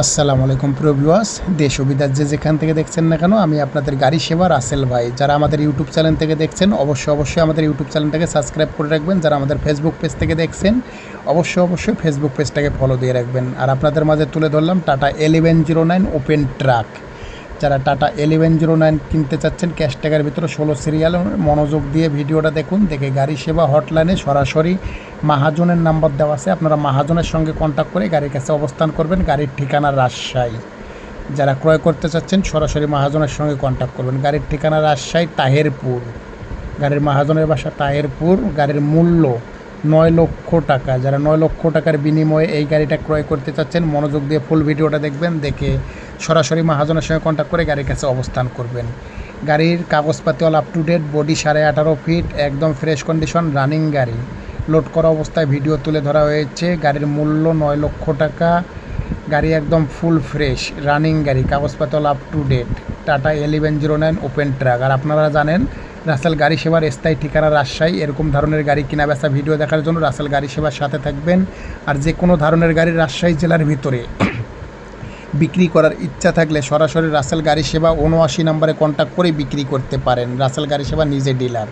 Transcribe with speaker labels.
Speaker 1: আসসালামু আলাইকুম প্রিয় ভিউয়ার্স, দেশ ও বিদেশ যেখান থেকে দেখছেন না কেন, আমি আপনাদের গাড়ি সেবা রাসেল ভাই। যারা আমাদের ইউটিউব চ্যানেল থেকে দেখছেন অবশ্যই আমাদের ইউটিউব চ্যানেলটাকে সাবস্ক্রাইব করে রাখবেন। যারা আমাদের ফেসবুক পেজ থেকে দেখছেন অবশ্যই ফেসবুক পেজটাকে ফলো দিয়ে রাখবেন। আর আপনাদের মাঝে তুলে ধরলাম টাটা 1109 ওপেন ট্রাক। যারা টাটা 1109 কিনতে চাচ্ছেন ক্যাশ টাকার ভিতরে 16 সিরিয়াল, মনোযোগ দিয়ে ভিডিওটা দেখুন। দেখে গাড়ি সেবা হটলাইনে সরাসরি মাহাজনের নাম্বার দেওয়া আছে, আপনারা মাহাজনের সঙ্গে কন্ট্যাক্ট করে গাড়ির কাছে অবস্থান করবেন। গাড়ির ঠিকানা রাজশাহী। যারা ক্রয় করতে চাচ্ছেন সরাসরি মাহাজনের সঙ্গে কন্ট্যাক্ট করবেন। গাড়ির ঠিকানা রাজশাহী তাহেরপুর। গাড়ির মাহাজনের বাসা তাহেরপুর। গাড়ির মূল্য 9 লক্ষ টাকা। যারা 9 লক্ষ টাকার বিনিময়ে এই গাড়িটা ক্রয় করতে চাচ্ছেন মনোযোগ দিয়ে ফুল ভিডিওটা দেখবেন। দেখে সরাসরি মাহাজনের সঙ্গে কন্ট্যাক্ট করে গাড়ির কাছে অবস্থান করবেন। গাড়ির কাগজপাতি all up to date, body 18.5 feet, একদম ফ্রেশ কন্ডিশন, রানিং গাড়ি। লোড করা অবস্থায় ভিডিও তুলে ধরা হয়েছে। গাড়ির মূল্য 9 লক্ষ টাকা। গাড়ি একদম ফুল ফ্রেশ রানিং গাড়ি, কাগজপাতি all up to date. Tata 1109 open truck. আর আপনারা জানেন রাসেল গাড়ি সেবার স্থায়ী ঠিকানা রাজশাহী। এরকম ধরনের গাড়ি কেনা বেচা ভিডিও দেখার জন্য রাসেল গাড়ি সেবার সাথে থাকবেন। আর যে কোনো ধরনের গাড়ি রাজশাহী জেলার ভিতরে বিক্রি করার ইচ্ছা থাকলে সরাসরি রাসেল গাড়ি সেবা 79 নম্বরে কন্ট্যাক্ট করে বিক্রি করতে পারেন। রাসেল গাড়ি সেবা নিজে ডিলার।